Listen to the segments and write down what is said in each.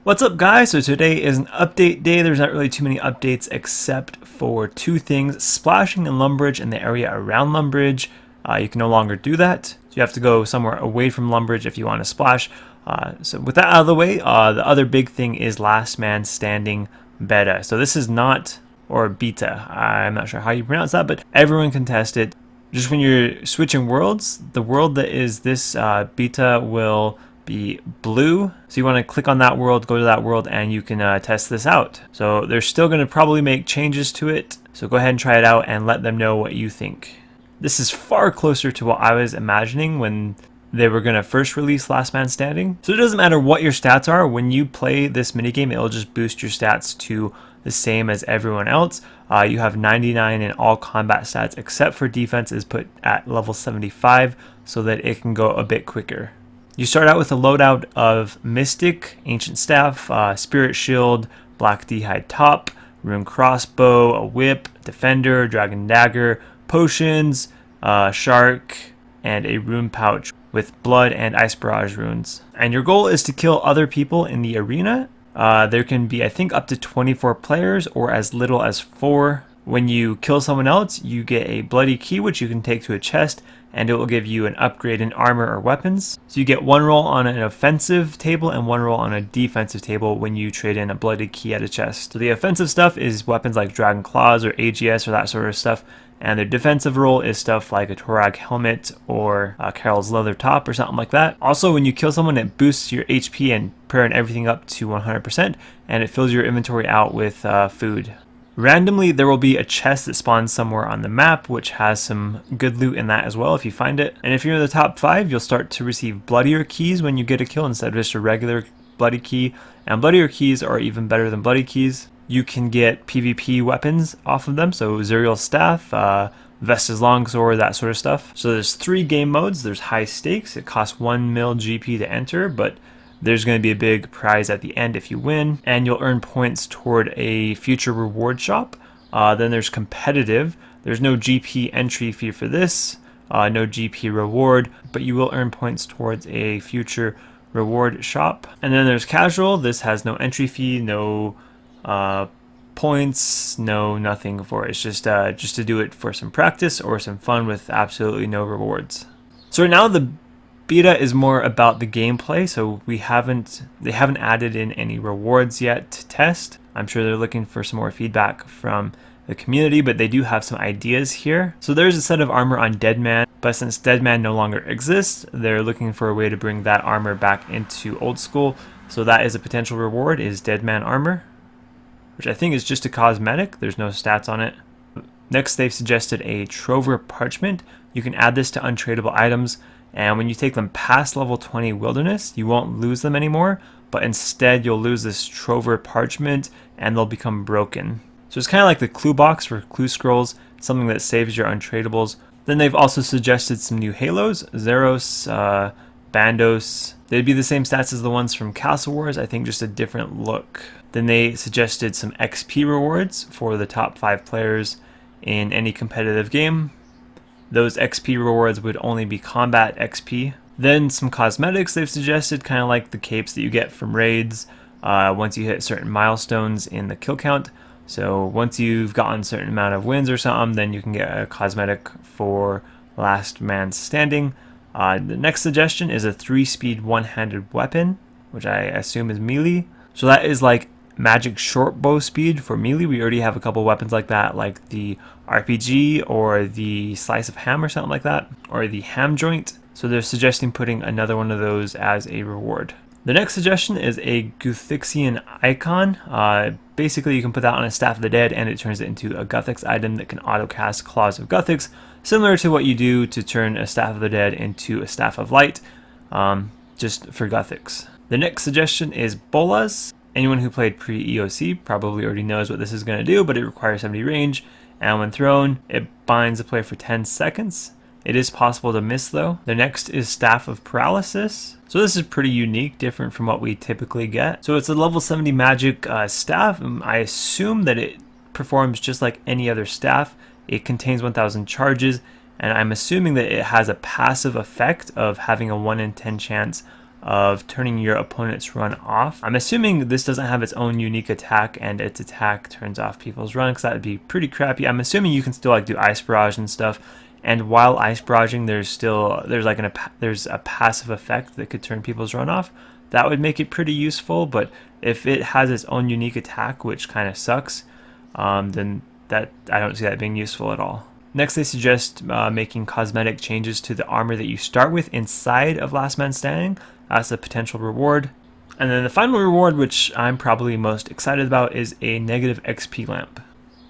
What's up, guys? So today is an update day. There's not really too many updates except for two things: splashing in Lumbridge and the area around Lumbridge. You can no longer do that. So you have to go somewhere away from Lumbridge if you want to splash. So with that out of the way, the other big thing is Last Man Standing beta. So this is not, or beta, I'm not sure how you pronounce that, but everyone can test it. Just when you're switching worlds, the world that is this beta will be blue. So you want to click on that world, go to that world, and you can test this out. So they're still going to probably make changes to it. So go ahead and try it out and let them know what you think. This is far closer to what I was imagining when they were going to first release Last Man Standing. So it doesn't matter what your stats are. When you play this minigame, it'll just boost your stats to the same as everyone else. You have 99 in all combat stats except for defense is put at level 75 so that it can go a bit quicker. You start out with a loadout of Mystic, Ancient Staff, Spirit Shield, Black D'hide Top, Rune Crossbow, a Whip, Defender, Dragon Dagger, Potions, Shark, and a Rune Pouch with Blood and Ice Barrage runes. And your goal is to kill other people in the arena. There can be, I think, up to 24 players or as little as 4. When you kill someone else, you get a bloody key which you can take to a chest, and it will give you an upgrade in armor or weapons. So you get one roll on an offensive table and one roll on a defensive table when you trade in a bloody key at a chest. So the offensive stuff is weapons like Dragon Claws or AGS or that sort of stuff, and the defensive roll is stuff like a Torag helmet or Carol's leather top or something like that. Also, when you kill someone, it boosts your HP and prayer and everything up to 100%, and it fills your inventory out with food. Randomly, there will be a chest that spawns somewhere on the map, which has some good loot in that as well if you find it. And if you're in the top 5, you'll start to receive bloodier keys when you get a kill instead of just a regular bloody key. And bloodier keys are even better than bloody keys. You can get PvP weapons off of them, so Zuriel's Staff, Vesta's Longsword, that sort of stuff. So there's 3 game modes. There's high stakes. It costs 1 mil GP to enter, but there's going to be a big prize at the end if you win, and you'll earn points toward a future reward shop. Then there's competitive. There's no GP entry fee for this, no GP reward, but you will earn points towards a future reward shop. And then there's casual. This has no entry fee, no points, no nothing for it. It's just to do it for some practice or some fun with absolutely no rewards. So right now the beta is more about the gameplay, so they haven't added in any rewards yet to test. I'm sure they're looking for some more feedback from the community, but they do have some ideas here. So there's a set of armor on Deadman, but since Deadman no longer exists, they're looking for a way to bring that armor back into old school. So that is a potential reward, is Deadman armor, which I think is just a cosmetic. There's no stats on it. Next, they've suggested a Trover Parchment. You can add this to untradeable items, and when you take them past level 20 Wilderness, you won't lose them anymore, but instead you'll lose this Trover Parchment and they'll become broken. So it's kind of like the clue box for clue scrolls, something that saves your untradables. Then they've also suggested some new halos, Zeros, Bandos. They'd be the same stats as the ones from Castle Wars, I think just a different look. Then they suggested some XP rewards for the top 5 players in any competitive game. Those XP rewards would only be combat XP. Then some cosmetics they've suggested, kind of like the capes that you get from raids once you hit certain milestones in the kill count. So once you've gotten a certain amount of wins or something, then you can get a cosmetic for Last Man Standing. The next suggestion is a 3-speed one-handed weapon, which I assume is melee. So that is like magic short bow speed for melee. We already have a couple weapons like that, like the RPG or the slice of ham or something like that, or the ham joint. So they're suggesting putting another one of those as a reward. The next suggestion is a Guthixian icon. Basically, you can put that on a Staff of the Dead and it turns it into a Guthix item that can auto-cast Claws of Guthix, similar to what you do to turn a Staff of the Dead into a Staff of Light, just for Guthix. The next suggestion is Bolas. Anyone who played pre-EOC probably already knows what this is going to do, but it requires 70 range, and when thrown, it binds the player for 10 seconds. It is possible to miss though. The next is Staff of Paralysis. So this is pretty unique, different from what we typically get. So it's a level 70 magic staff. I assume that it performs just like any other staff. It contains 1000 charges, and I'm assuming that it has a passive effect of having a 1 in 10 chance of turning your opponent's run off. I'm assuming this doesn't have its own unique attack and its attack turns off people's run, because that would be pretty crappy. I'm assuming you can still like do ice barrage and stuff, and while ice barraging there's a passive effect that could turn people's run off. That would make it pretty useful, but if it has its own unique attack, which kind of sucks, then I don't see that being useful at all. Next, they suggest making cosmetic changes to the armor that you start with inside of Last Man Standing. That's a potential reward. And then the final reward, which I'm probably most excited about, is a negative XP lamp.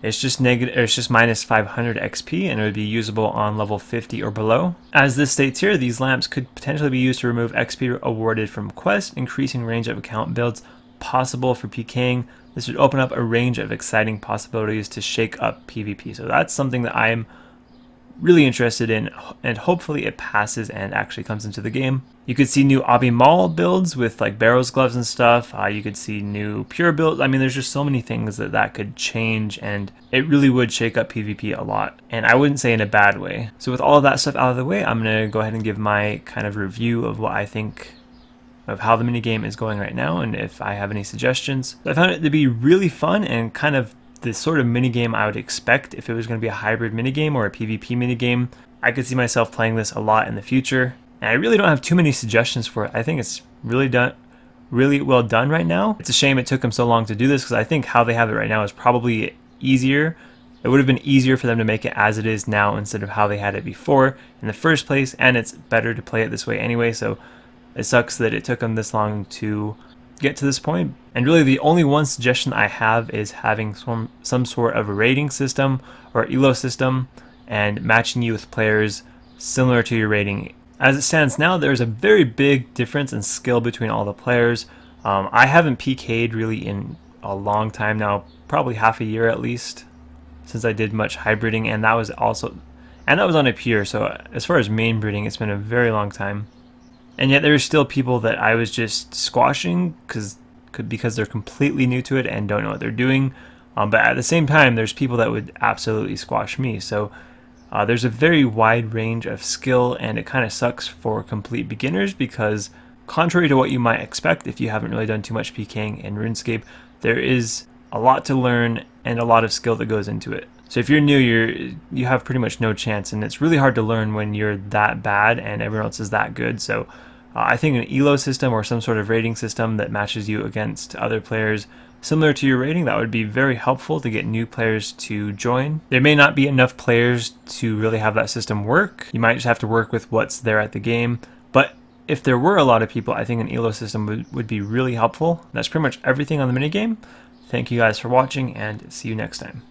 It's just minus 500 XP, and it would be usable on level 50 or below. As this states here, these lamps could potentially be used to remove XP awarded from quests, increasing range of account builds possible for PKing. This would open up a range of exciting possibilities to shake up PvP. So that's something that I'm really interested in, and hopefully it passes and actually comes into the game. You could see new Obby Maul builds with like Barrows gloves and stuff. You could see new Pure builds. I mean, there's just so many things that could change, and it really would shake up PvP a lot. And I wouldn't say in a bad way. So with all of that stuff out of the way, I'm going to go ahead and give my kind of review of what I think of how the minigame is going right now, and if I have any suggestions. I found it to be really fun and kind of the sort of minigame I would expect if it was going to be a hybrid minigame or a PvP minigame. I could see myself playing this a lot in the future, and I really don't have too many suggestions for it. I think it's really well done right now. It's a shame it took them so long to do this, because I think how they have it right now is probably easier. It would have been easier for them to make it as it is now instead of how they had it before in the first place, and it's better to play it this way anyway, so it sucks that it took them this long to get to this point. And really the only one suggestion I have is having some sort of a rating system or elo system and matching you with players similar to your rating. As it stands now, there's a very big difference in skill between all the players. I haven't PK'd really in a long time now, probably half a year at least, since I did much hybriding, and that was on a pure, so as far as main breeding, it's been a very long time. And yet there's still people that I was just squashing because they're completely new to it and don't know what they're doing. But at the same time, there's people that would absolutely squash me. So there's a very wide range of skill, and it kind of sucks for complete beginners because, contrary to what you might expect if you haven't really done too much PKing in RuneScape, there is a lot to learn and a lot of skill that goes into it. So if you're new, you have pretty much no chance, and it's really hard to learn when you're that bad and everyone else is that good. So I think an elo system or some sort of rating system that matches you against other players similar to your rating, that would be very helpful to get new players to join. There may not be enough players to really have that system work. You might just have to work with what's there at the game. But if there were a lot of people, I think an elo system would be really helpful. That's pretty much everything on the minigame. Thank you guys for watching, and see you next time.